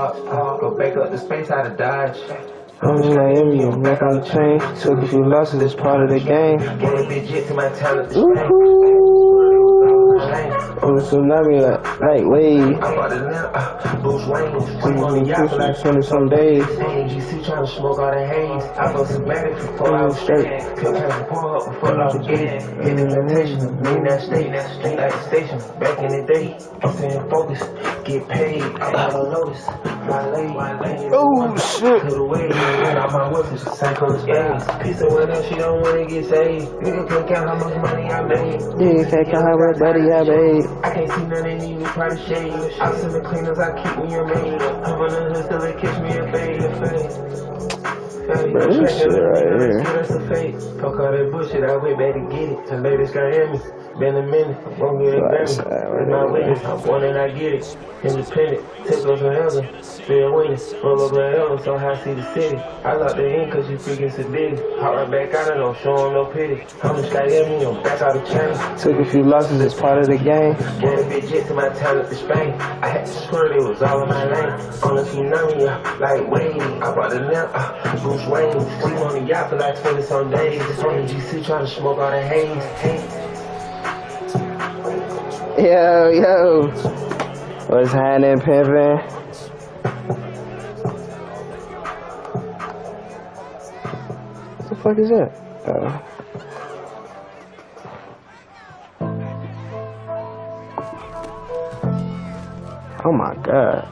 Go back up the space out of Dodge. I'm in Miami, I'm back on the chain. Took a few losses, it's part of the game. Get a big jet to my talent. I'm a tsunami like wave. I'm about to Bruce Wayne. I'm pushing 20 some days. AGC trying to smoke all the haze. I go somatic for 4 hours straight. Feel kind of pour up before I forget it. Hit the plantation, lean that state. Straight like the station. Back in the day, I'm staying focused. Get paid, I gotta notice. My lady. Oh shit. To the way, all my whippers, same color space. Piece of whatever she don't wanna get saved. Nigga can't count how much money I made. Yeah, can't count how much money I made. I can't see none of you try to shade. I send the cleaners I keep when you're made. I'm on the hood till they catch me a fade. Bro, this shit right here. That's a fake. Fuck all that bullshit, I went back to get it. The latest got in me. Been a minute, won't get it Grammy. It's my witness, I'm born and I get it. Independent, take us from heaven. Still winning, roll up like hell, so high see the city. I locked the in cause you freaking sedated. Hop right back out of them, showing no pity. I'm just got in me, I'm back out of channel. Took a few losses, it's part of the game. Get a big jet to my talent to Spain. I had to squirt, it was all in my lane. On the tsunami, like wave. I brought the lamp, Bruce Wayne. Sleep on the yacht for like 20 some days. On the GC trying to smoke all the haze. Yo, what's happening, pimpin'? What the fuck is that? Oh my god.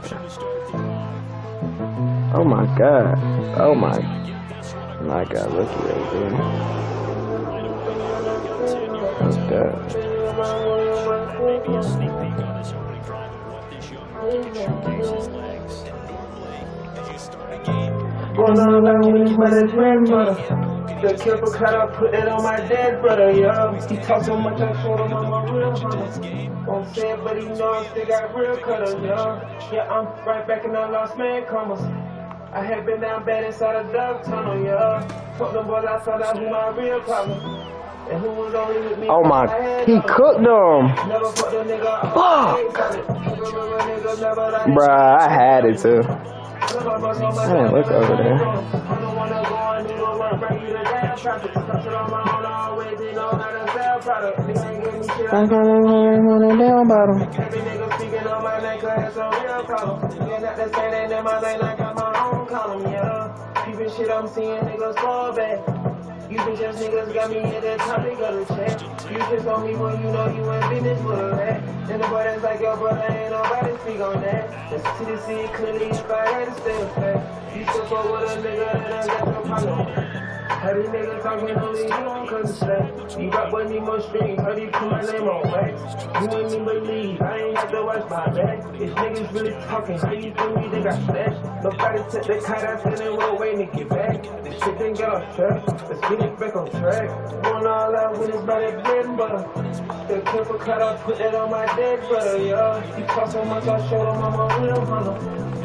Oh my god. Oh my god, looky right there. What's that? Maybe a sneak peek on his opening drive of what this young rookie can showcase his legs. And normally, as you start a game, going on like when he's my grandmother. The killer cut up, put it on my dead brother, yo. He talk so much, I showed him I'm a real hunter. Won't say it, but he know I still got real cutters, yo. Yeah, I'm right back in the lost man comers. I had been down bad inside a dog tunnel, yo. Fuck them boys, I found out who my real problem. And who was only with me. Oh my, he cooked them. Fuck. Bruh, I had it too. Man, look over there. I'm gonna down bottom. Shit I'm seeing niggas fall back. You bitch ass niggas got me in that topic of the chat. You just on me when you know you in business with a rat. And the boy that's like your brother, ain't nobody speak on that. Let's see the scene clearly if I had to stay fat. You still fuck with a nigga and I got no problem. How these niggas talking only you don't concentrate. You got one need more strings, how do you put my name on wax? You ain't even believe, I ain't have to watch my back. If niggas really talking, how you think me they got stashed? Nobody took the kite out and they were waiting to get back. This shit didn't get off track, let's get it back on track. Going all out with his by that bread and butter. The killer cut out, put that on my dead brother, yo. He talk so much, I showed him I'm a real hunter.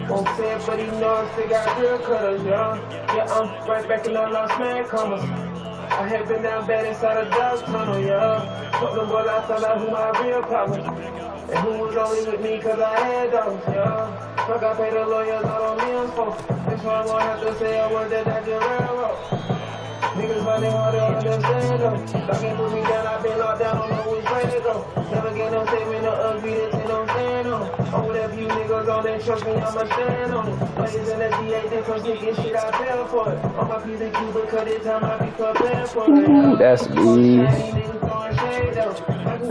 Won't say it, but he know I still got real cutters, yo. Yeah, I'm right back in the lost man comers. I had been down bad inside a dog tunnel, yo. Fuck them boys, I found out who my real problem. And who was only with me cause I had dogs, yo. Fuck, I paid the lawyers out on millions, folks. That's why I'm gonna have to say a word that I can railroad. Niggas find it hard to understand though. Y'all can't put me down, I've been locked down, don't know which way to go. Never get no statement, no ugly, that's it, I'm stand on it. On whatever you niggas on that, trust me, I'ma stand on it. Players in the DA, they come sneaking shit, I fell for it. On my piece of Cuba, cut this time, I be prepared for it. Ooh, that's me.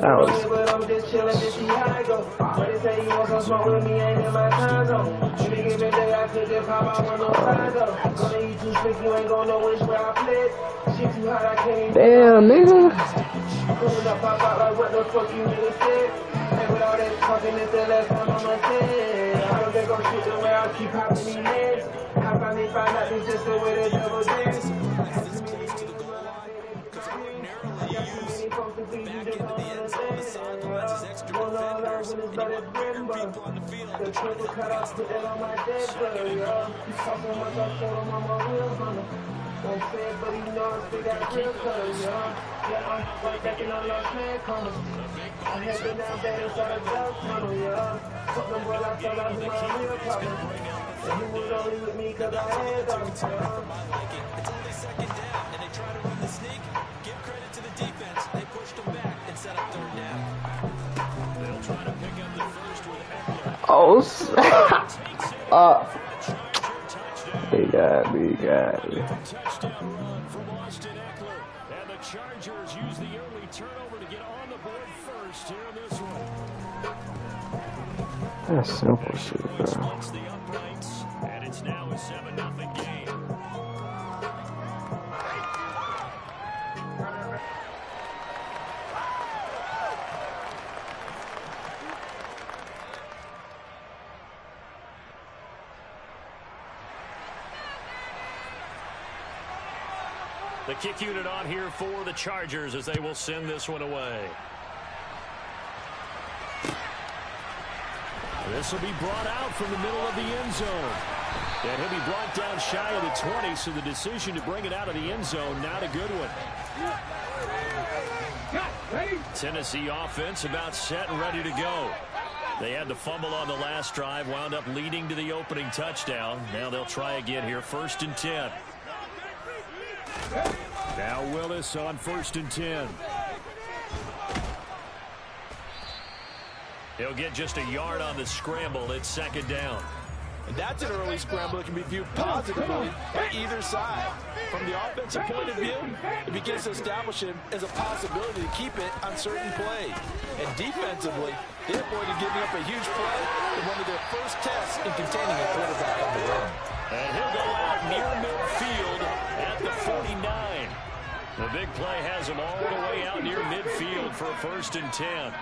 That was. But I'm just chillin', just see how I go. But they say you want some smoke with me, ain't in my time zone. Any given day, I could just pop out on no side though. Gonna eat too slick, you ain't gonna know which way I fled. Shit too hot, I can't even. Damn, nigga. Pulling up, pop out like what the fuck you niggas said. And with all that talking, it's the last time I'ma say. I don't think I'm shit the way I keep hopping these legs. I finally find out it's just the way the devil dance. The triple cut off, put that on my dead brother, yo. You talk so much, I showed him I'm a real hunter. Won't say it, but he knows I still got real cutters, yo. Yeah, I'm right back in the lost man corners. I had been down bad inside a dog tunnel, yo. Fuck them boys, I felt like who my real problem. only with me cause I had them. It's only second down, and they try to run the sneak. Give credit to the defense. They pushed them back and set up third down. They'll try to pick up the first with Eckler. Oh, He got me. Touchdown run from Austin Eckler. And the Chargers use the early turnover to get on the board first here in this one. That's simple shit, bro. Splits the uprights, and it's now a 7-0 game. The kick unit on here for the Chargers as they will send this one away. This will be brought out from the middle of the end zone. And he'll be brought down shy of the 20, so the decision to bring it out of the end zone, not a good one. Tennessee offense about set and ready to go. They had the fumble on the last drive, wound up leading to the opening touchdown. Now they'll try again here, 1st and 10. Now Willis on 1st and 10. He'll get just a yard on the scramble. It's 2nd down. And that's an early scramble that can be viewed positively by either side. From the offensive point of view, it begins to establish it as a possibility to keep it on certain plays. And defensively, they avoided giving up a huge play in one of their first tests in containing a quarterback on the run. And he'll go out near midfield at the 49. The big play has him all the way out near midfield for a 1st and 10.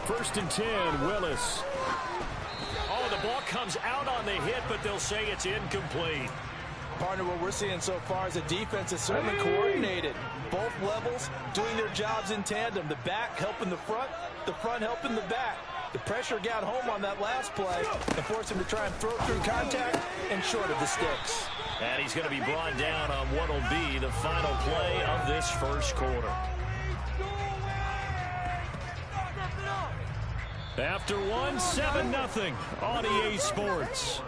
1st and 10, Willis. Oh, the ball comes out on the hit, but they'll say it's incomplete. Partner, what we're seeing so far is the defense is certainly coordinated. Both levels doing their jobs in tandem. The back helping the front helping the back. The pressure got home on that last play and forced him to try and throw through contact and short of the sticks. And he's going to be brought down on what will be the final play of this first quarter. After one, 7-0 on EA Sports.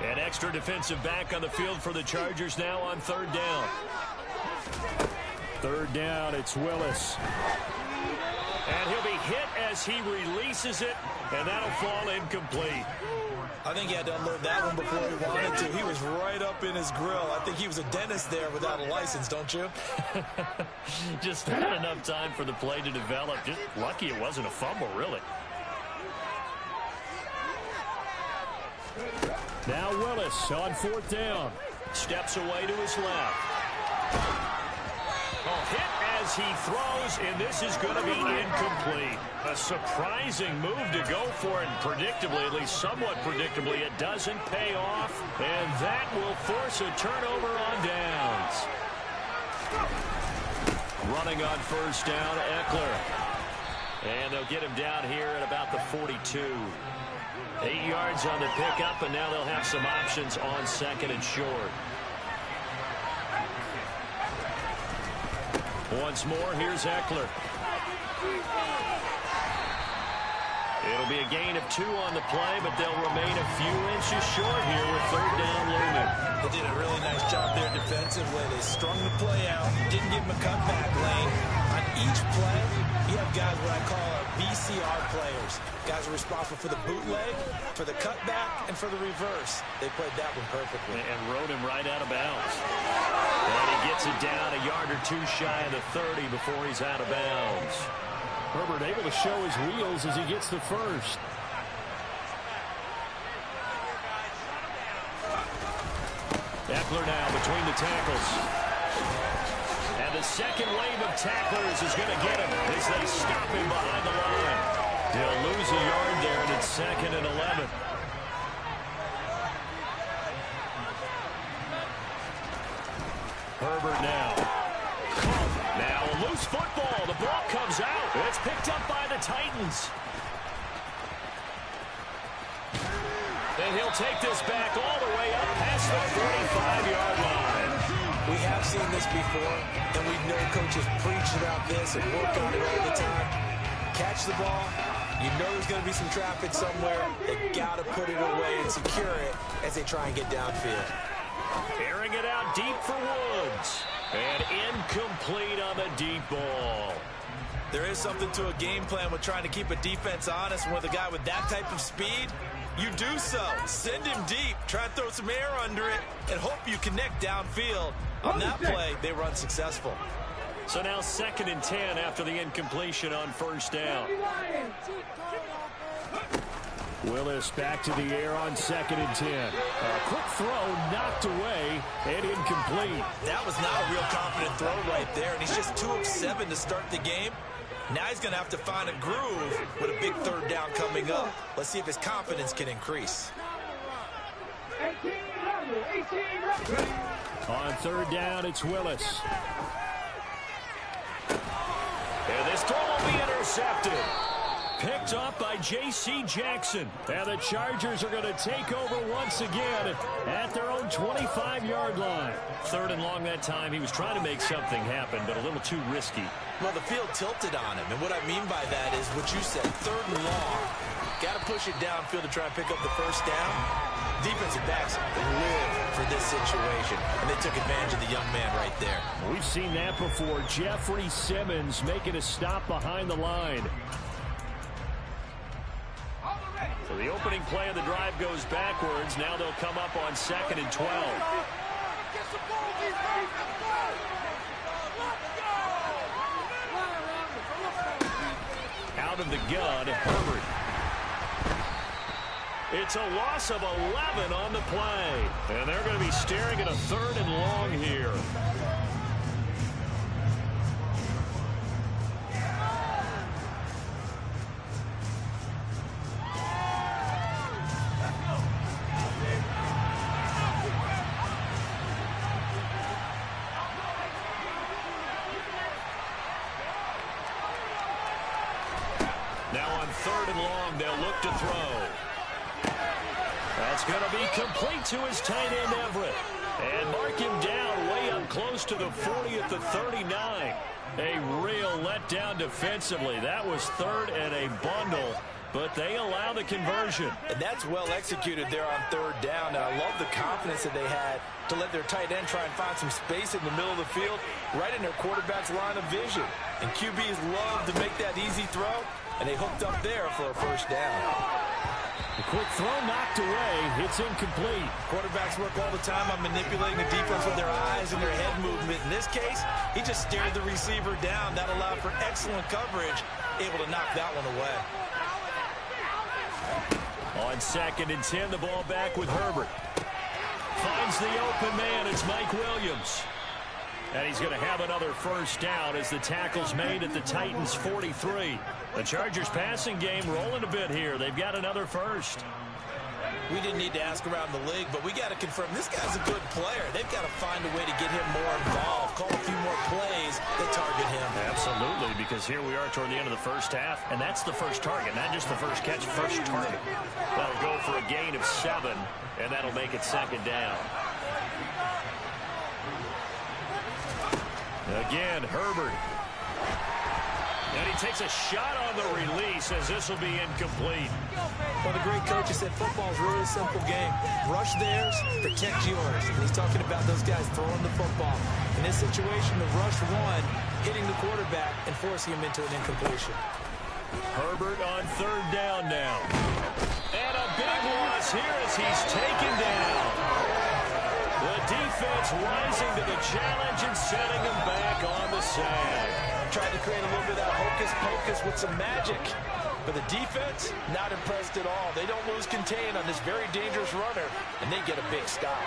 An extra defensive back on the field for the Chargers now on 3rd down. 3rd down, it's Willis. And he'll be hit as he releases it, and that'll fall incomplete. I think he had to unload that one before he wanted to. He was right up in his grill. I think he was a dentist there without a license, don't you? Just not enough time for the play to develop. Just lucky it wasn't a fumble, really. Now Willis on 4th down. Steps away to his left. Oh, hit as he throws, and this is going to be incomplete. A surprising move to go for it, and predictably, at least somewhat predictably, it doesn't pay off, and that will force a turnover on downs. Running on 1st down, Eckler. And they'll get him down here at about the 42. 8 yards on the pickup, and now they'll have some options on 2nd and short. Once more, here's Eckler. It'll be a gain of 2 on the play, but they'll remain a few inches short here with 3rd down looming. They did a really nice job there defensively. They strung the play out, didn't give him a cutback lane. On each play, you have guys what I call VCR players. Guys are responsible for the bootleg, for the cutback, and for the reverse. They played that one perfectly. And rode him right out of bounds. And he gets it down a yard or 2 shy of the 30 before he's out of bounds. Herbert able to show his wheels as he gets the first. Eckler now between the tackles. And the second wave of tacklers is going to get him as they stop him behind the line. He'll lose a yard there, and it's 2nd and 11. Herbert now. Now a loose football. The ball comes out. It's picked up by the Titans. And he'll take this back all the way up past the 45-yard line. We have seen this before, and we know coaches preach about this and work on it all the time. Catch the ball. You know there's going to be some traffic somewhere. They got to put it away and secure it as they try and get downfield. Airing it out deep for Woods. And incomplete on the deep ball. There is something to a game plan with trying to keep a defense honest. And with a guy with that type of speed, you do so. Send him deep. Try and throw some air under it and hope you connect downfield. On that play, they were unsuccessful. So now 2nd and 10 after the incompletion on first down. Willis back to the air on 2nd and 10. A quick throw knocked away and incomplete. That was not a real confident throw right there, and he's just 2 of 7 to start the game. Now he's going to have to find a groove with a big 3rd down coming up. Let's see if his confidence can increase. On 3rd down, it's Willis. And this throw will be intercepted. Picked up by J.C. Jackson. And the Chargers are going to take over once again at their own 25-yard line. 3rd and long that time. He was trying to make something happen, but a little too risky. Well, the field tilted on him, and what I mean by that is what you said, 3rd and long. Got to push it downfield to try and pick up the 1st down. Defensive backs live for this situation, and they took advantage of the young man right there. We've seen that before. Jeffrey Simmons making a stop behind the line. So the opening play of the drive goes backwards. Now they'll come up on 2nd and 12. Out of the gun, Herbert. It's a loss of 11 on the play. And they're going to be staring at a 3rd and long here. Now on 3rd and long, they'll look to throw. That's going to be complete to his tight end, Everett. And mark him down way up close to the 40 at the 39. A real letdown defensively. That was 3rd and a bundle, but they allow the conversion. And that's well executed there on 3rd down. And I love the confidence that they had to let their tight end try and find some space in the middle of the field, right in their quarterback's line of vision. And QBs love to make that easy throw, and they hooked up there for a 1st down. A quick throw knocked away. It's incomplete. Quarterbacks work all the time on manipulating the defense with their eyes and their head movement. In this case, he just stared the receiver down. That allowed for excellent coverage, able to knock that one away. On 2nd and 10, the ball back with Herbert. Finds the open man. It's Mike Williams. And he's going to have another 1st down as the tackle's made at the Titans' 43. The Chargers passing game rolling a bit here. They've got another 1st. We didn't need to ask around the league, but we got to confirm this guy's a good player. They've got to find a way to get him more involved, call a few more plays that target him. Absolutely, because here we are toward the end of the 1st half, and that's the 1st target, not just the 1st catch, 1st target. That'll go for a gain of 7, and that'll make it 2nd down. Again, Herbert. And he takes a shot on the release as this will be incomplete. Well, the great coach has said football's really a simple game. Rush theirs, protect yours. And he's talking about those guys throwing the football. In this situation, the rush one, hitting the quarterback and forcing him into an incompletion. Herbert on 3rd down now. And a big loss here as he's taken down. The defense rising to the challenge and setting him back on the sand. Tried to create a little bit of that hocus-pocus with some magic. But the defense, not impressed at all. They don't lose contain on this very dangerous runner, and they get a big stop.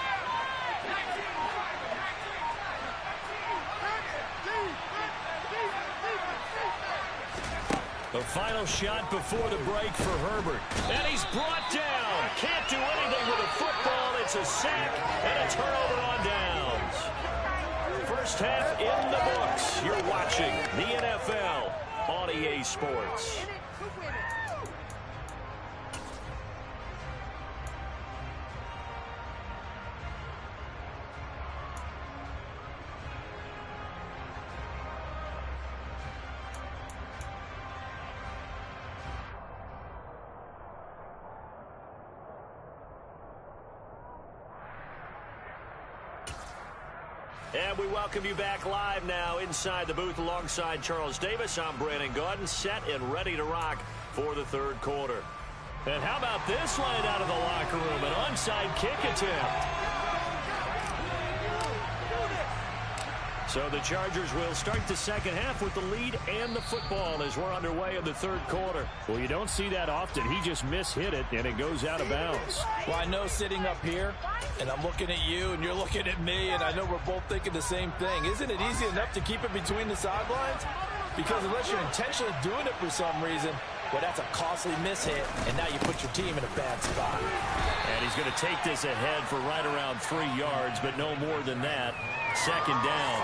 The final shot before the break for Herbert. And he's brought down. Can't do anything with a football. It's a sack and a turnover on downs. first half in the books. You're watching the NFL on EA Sports. And we welcome you back live now inside the booth alongside Charles Davis. I'm Brandon Gaudin, set and ready to rock for the third quarter. And how about this line out of the locker room? An onside kick attempt. So the Chargers will start the second half with the lead and the football as we're underway in the third quarter. Well, you don't see that often. He just mishit it, and it goes out of bounds. Well, I know sitting up here, and I'm looking at you, and you're looking at me, and I know we're both thinking the same thing. Isn't it easy enough to keep it between the sidelines? Because unless you're intentionally doing it for some reason, well, that's a costly mishit, and now you put your team in a bad spot. And he's going to take this ahead for right around 3 yards, but no more than that. Second down.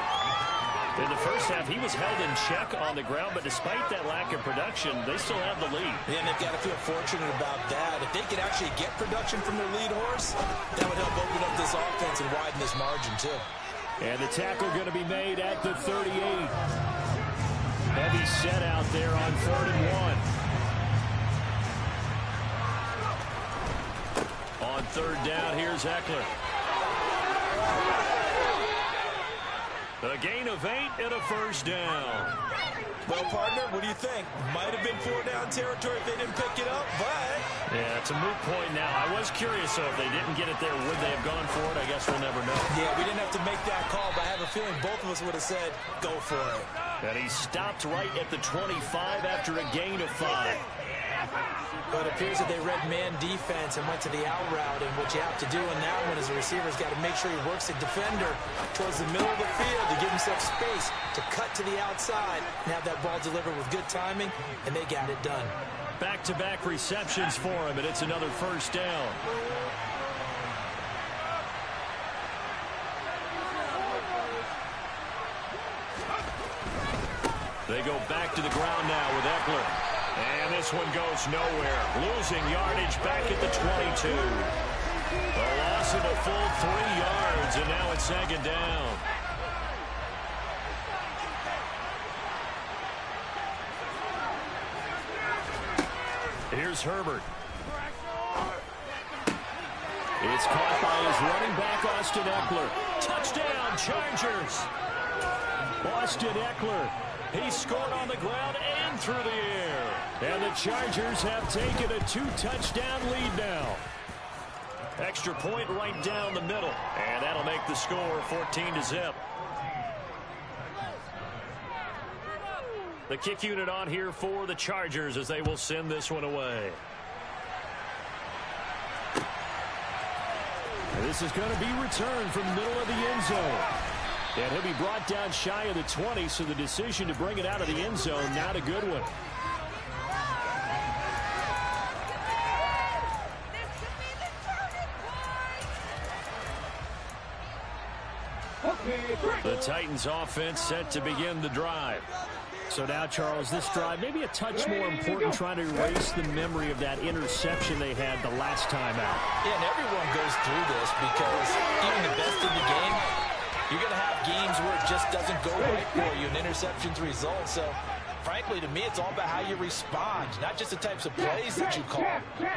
In the first half, he was held in check on the ground, but despite that lack of production, they still have the lead. Yeah, and they've got to feel fortunate about that. If they could actually get production from their lead horse, that would help open up this offense and widen this margin, too. And the tackle going to be made at the 38. Heavy set out there on 3rd and 1. On 3rd down, here's Eckler. A gain of 8 and a first down. Well, partner, what do you think? Might have been 4-down territory if they didn't pick it up, but... Yeah, it's a moot point now. I was curious, so if they didn't get it there, would they have gone for it? I guess we'll never know. Yeah, we didn't have to make that call, but I have a feeling both of us would have said, go for it. And he stopped right at the 25 after a gain of 5. But it appears that they read man defense and went to the out route, and what you have to do in that one is the receiver's got to make sure he works the defender towards the middle of the field to give himself space to cut to the outside and have that ball delivered with good timing, and they got it done. Back-to-back receptions for him, and it's another first down. They go back to the ground now with Eckler. And this one goes nowhere. Losing yardage back at the 22. A loss of a full 3 yards, and now it's second down. Here's Herbert. It's caught by his running back, Austin Eckler. Touchdown, Chargers. Austin Eckler. He scored on the ground and through the air. And the Chargers have taken a 2-touchdown lead now. Extra point right down the middle. And that'll make the score 14-0. The kick unit on here for the Chargers as they will send this one away. And this is going to be returned from the middle of the end zone. And he'll be brought down shy of the 20, so the decision to bring it out of the end zone, not a good one. The Titans offense set to begin the drive. So now, Charles, this drive maybe a touch more important, trying to erase the memory of that interception they had the last time out. Yeah, and everyone goes through this because even the best in the game, you're going to have games where it just doesn't go right for you, and interceptions result. So, frankly, to me, it's all about how you respond, not just the types of plays that you call,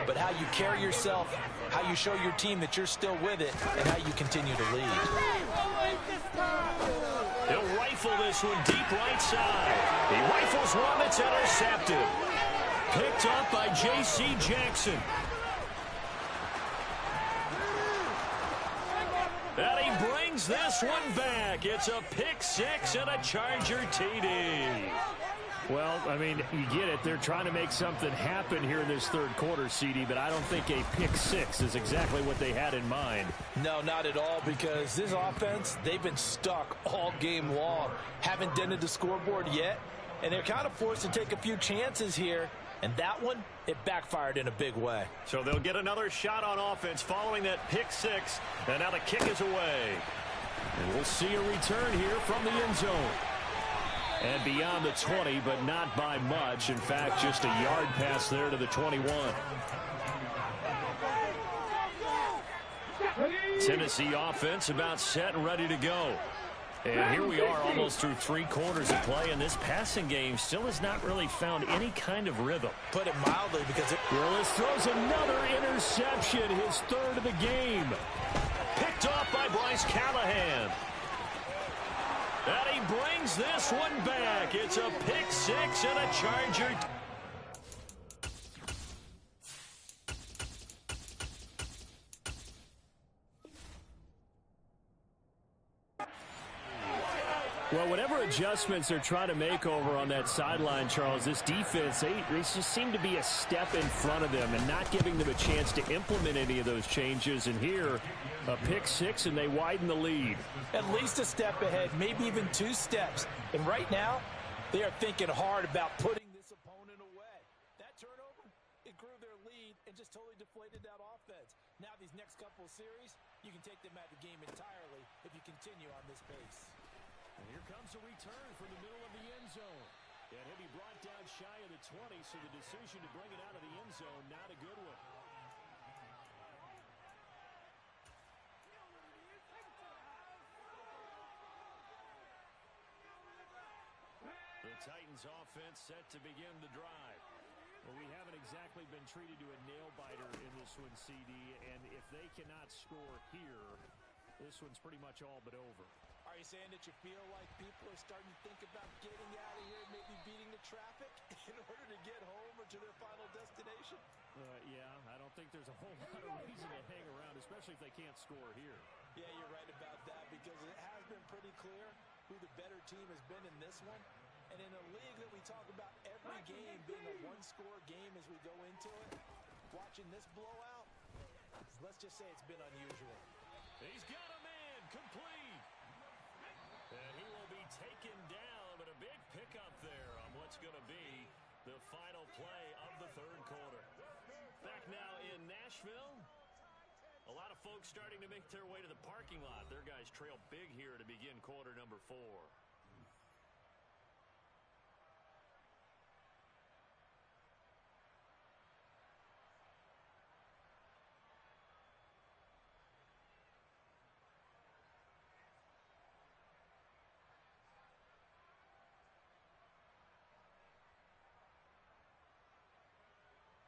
but how you carry yourself, how you show your team that you're still with it, and how you continue to lead. He'll rifle this one deep right side. He rifles one that's intercepted. Picked up by J.C. Jackson. And he brings this one back. It's a pick six and a Charger TD. Well, I mean, you get it. They're trying to make something happen here in this third quarter, CD, but I don't think a pick six is exactly what they had in mind. No, not at all, because this offense, they've been stuck all game long. Haven't dented the scoreboard yet, and they're kind of forced to take a few chances here. And that one, it backfired in a big way. So they'll get another shot on offense following that pick six, and now the kick is away. And we'll see a return here from the end zone. And beyond the 20, but not by much. In fact, just a yard pass there to the 21. Tennessee offense about set and ready to go. And here we are almost through 3 quarters of play, and this passing game still has not really found any kind of rhythm. Put it mildly, because Willis throws another interception, his 3rd of the game. Picked off by Bryce Callahan. And he brings this one back. It's a pick 6 and a Charger. Well, whatever adjustments they're trying to make over on that sideline, Charles, this defense, they just seem to be a step in front of them and not giving them a chance to implement any of those changes. And here, a pick 6, and they widen the lead. At least a step ahead, maybe even 2 steps. And right now, they are thinking hard about putting this opponent away. That turnover, it grew their lead and just totally deflated that offense. Now these next couple of series, you can take them out of the game entirely if you continue on this pace. And here comes a return from the middle of the end zone. And he'll be brought down shy of the 20, so the decision to bring it out of the end zone, not a good one. The Titans offense set to begin the drive. Well, we haven't exactly been treated to a nail-biter in this one, CD, and if they cannot score here, this one's pretty much all but over. Are you saying that you feel like people are starting to think about getting out of here, maybe beating the traffic in order to get home or to their final destination? Yeah, I don't think there's a whole lot of reason to hang around, especially if they can't score here. Yeah, you're right about that, because it has been pretty clear who the better team has been in this one. And in a league that we talk about every game being a one-score game as we go into it, watching this blowout, let's just say it's been unusual. He's got a man, complete. And he will be taken down, but a big pickup there on what's going to be the final play of the 3rd quarter. Back now in Nashville. A lot of folks starting to make their way to the parking lot. Their guys trail big here to begin quarter number 4.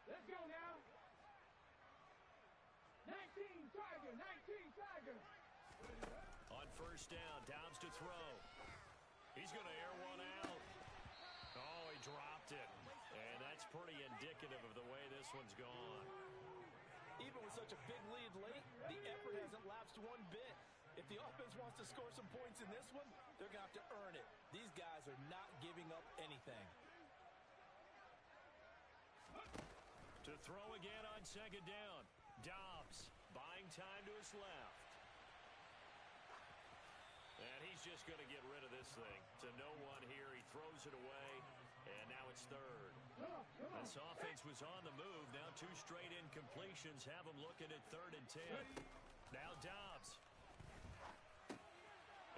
Let's go now. 19 Charger, 19 Charger. On 1st down, Downs to throw. He's going to air one out. Oh, he dropped it. And that's pretty indicative of the way this one's gone. Even with such a big lead late, the effort hasn't lapsed one bit. If the offense wants to score some points in this one, they're going to have to earn it. These guys are not giving up anything. To throw again on 2nd down. Dobbs buying time to his left. And he's just going to get rid of this thing. To no one here. He throws it away. And now it's 3rd. This offense was on the move. Now 2 straight incompletions have them looking at 3rd and 10. Now Dobbs.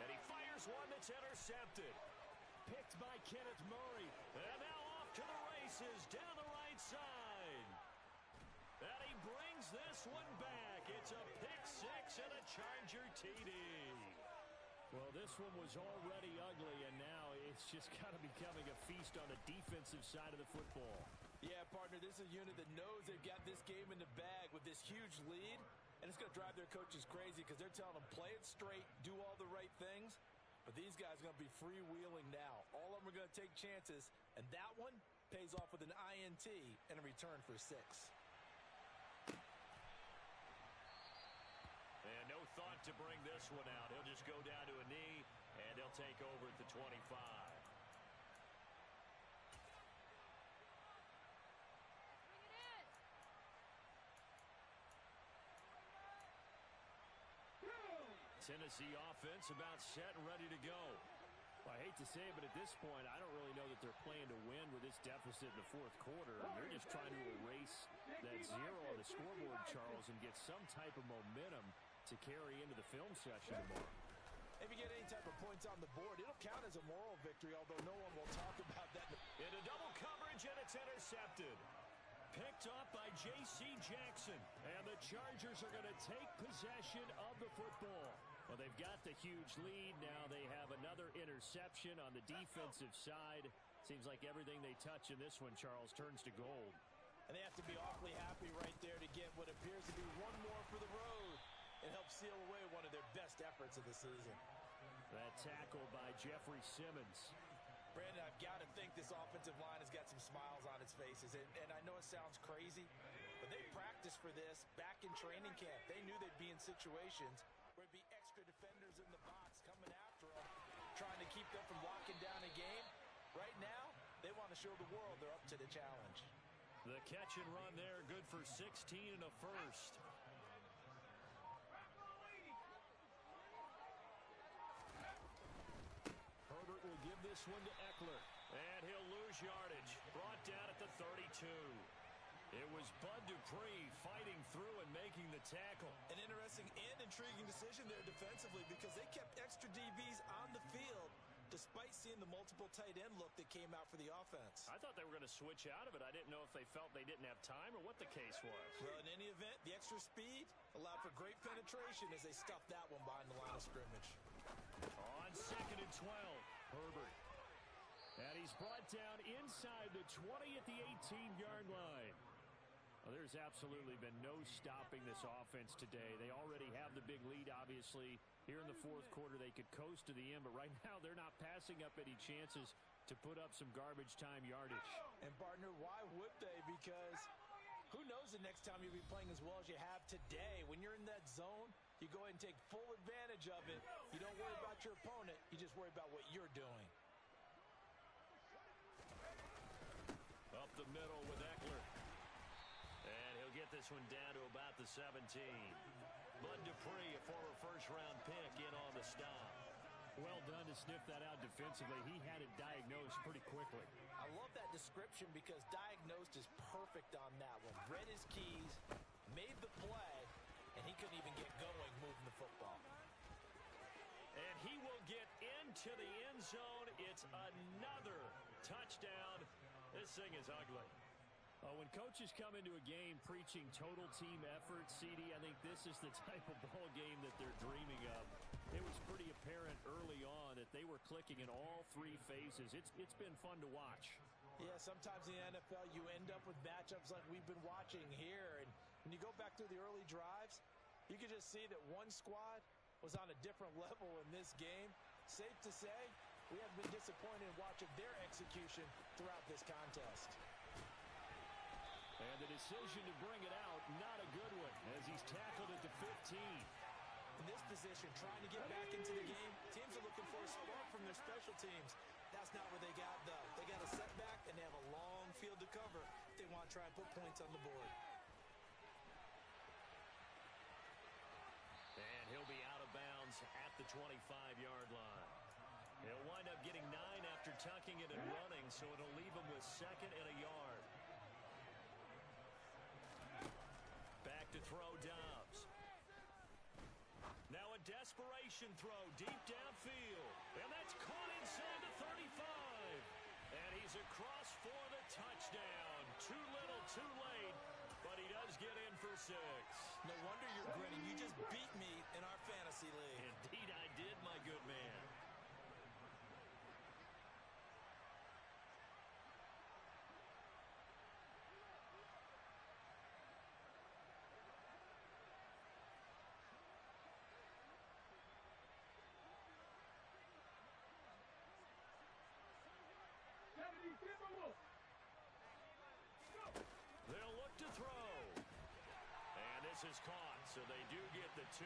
And he fires one that's intercepted. Picked by Kenneth Murray. And now off to the races down the right side. And he brings this one back. It's a pick 6 and a Charger TD. Well, this one was already ugly, and now it's just kind of becoming a feast on the defensive side of the football. Yeah, partner, this is a unit that knows they've got this game in the bag with this huge lead, and it's going to drive their coaches crazy because they're telling them play it straight, do all the right things. But these guys are going to be freewheeling now. All of them are going to take chances, and that one pays off with an INT and a return for 6. And no thought to bring this one out. He'll just go down to a knee, and they'll take over at the 25. Tennessee offense about set and ready to go. Well, I hate to say it, but at this point, I don't really know that they're playing to win with this deficit in the 4th quarter. They're just trying to erase that 0 on the scoreboard, Charles, and get some type of momentum to carry into the film session tomorrow. If you get any type of points on the board, it'll count as a moral victory, although no one will talk about that. Into double coverage, and it's intercepted. Picked up by J.C. Jackson. And the Chargers are going to take possession of the football. Well, they've got the huge lead. Now they have another interception on the defensive side. Seems like everything they touch in this one, Charles, turns to gold. And they have to be awfully happy right there to get what appears to be one more for the road. It helps seal away one of their best efforts of the season. That tackle by Jeffrey Simmons. Brandon, I've got to think this offensive line has got some smiles on its faces. And I know it sounds crazy, but they practiced for this back in training camp. They knew they'd be in situations where it'd be extra defenders in the box coming after them, trying to keep them from locking down a game. Right now, they want to show the world they're up to the challenge. The catch and run there, good for 16 and a first. Herbert will give this one to Eckler. And he'll lose yardage. Brought down at the 32. It was Bud Dupree fighting through and making the tackle. An interesting and intriguing decision there defensively because they kept extra DBs on the field despite seeing the multiple tight end look that came out for the offense. I thought they were going to switch out of it. I didn't know if they felt they didn't have time or what the case was. Well, in any event, the extra speed allowed for great penetration as they stuffed that one behind the line of scrimmage. On 2nd and 12, Herbert. And he's brought down inside the 20 at the 18-yard line. Well, there's absolutely been no stopping this offense today. They already have the big lead, obviously. Here in the fourth quarter, they could coast to the end, but right now they're not passing up any chances to put up some garbage time yardage. And, partner, why would they? Because who knows the next time you'll be playing as well as you have today. When you're in that zone, you go ahead and take full advantage of it. You don't worry about your opponent. You just worry about what you're doing. Up the middle with Eckler. And he'll get this one down to about the 17. Bud Dupree, a former first-round pick, in on the stop. Well done to sniff that out defensively. He had it diagnosed pretty quickly. I love that description because diagnosed is perfect on that one. Read his keys, made the play, and he couldn't even get going moving the football. And he will get into the end zone. It's another touchdown. This thing is ugly. When coaches come into a game preaching total team effort, CD, I think this is the type of ball game that they're dreaming of. It was pretty apparent early on that they were clicking in all three phases. It's been fun to watch. Yeah, sometimes in the NFL you end up with matchups like we've been watching here. And when you go back through the early drives, you can just see that one squad was on a different level in this game. Safe to say, we have been disappointed in watching their execution throughout this contest. And the decision to bring it out, not a good one, as he's tackled at the 15. In this position, trying to get back into the game, teams are looking for a spark from their special teams. That's not what they got, though. They got a setback, and they have a long field to cover if they want to try and put points on the board. And he'll be out of bounds at the 25-yard line. He'll wind up getting 9 after tucking it and running, so it'll leave him with 2nd and a yard. Back to throw Dobbs. Now a desperation throw deep downfield. And that's caught inside the 35. And he's across for the touchdown. Too little, too late. But he does get in for 6. No wonder you're grinning. You just beat me in our fantasy league. Indeed I did, my good man. They'll look to throw. And this is caught, so they do get the 2.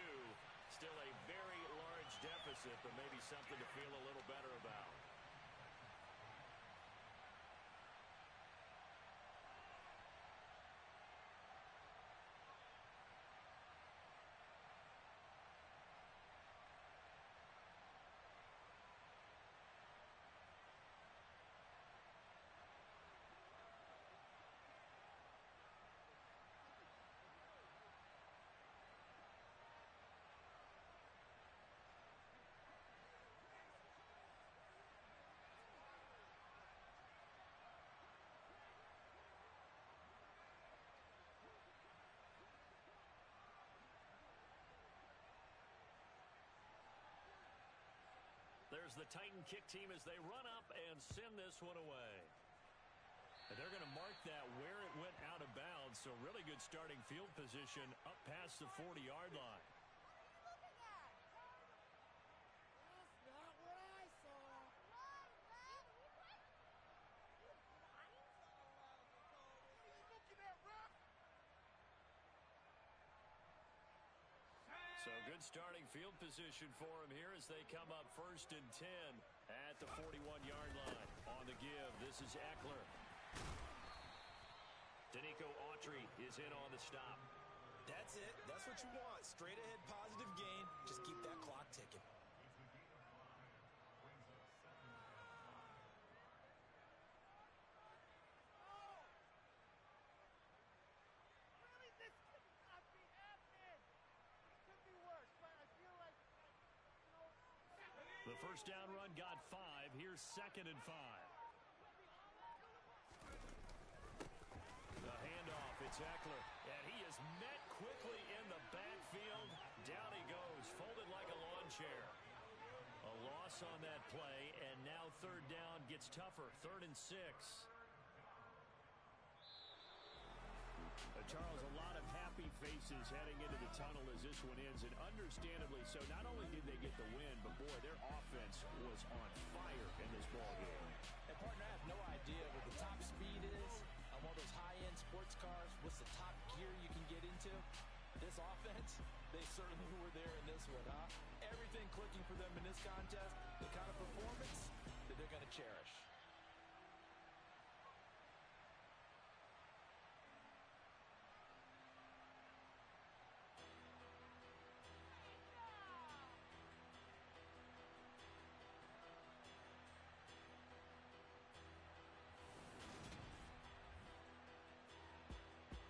Still a very large deficit, but maybe something to feel a little better about. Here's the Titan kick team as they run up and send this one away. And they're going to mark that where it went out of bounds. So really good starting field position up past the 40-yard line. So good starting field position for him here as they come up 1st and 10 at the 41-yard line. On the give, this is Eckler. Danico Autry is in on the stop. That's it. That's what you want. Straight ahead positive gain. Just keep that clock ticking. The first down run got 5. Here's 2nd and 5. The handoff, it's Eckler, and he is met quickly in the backfield. Down he goes, folded like a lawn chair. A loss on that play, and now 3rd down gets tougher, 3rd and 6. Charles, a lot of happy faces heading into the tunnel as this one ends, and understandably so. Not only did they get the win, but boy, their offense was on fire in this ballgame. And partner, I have no idea what the top speed is on one of those high-end sports cars. What's the top gear you can get into? This offense, they certainly were there in this one, huh? Everything clicking for them in this contest, the kind of performance that they're going to cherish.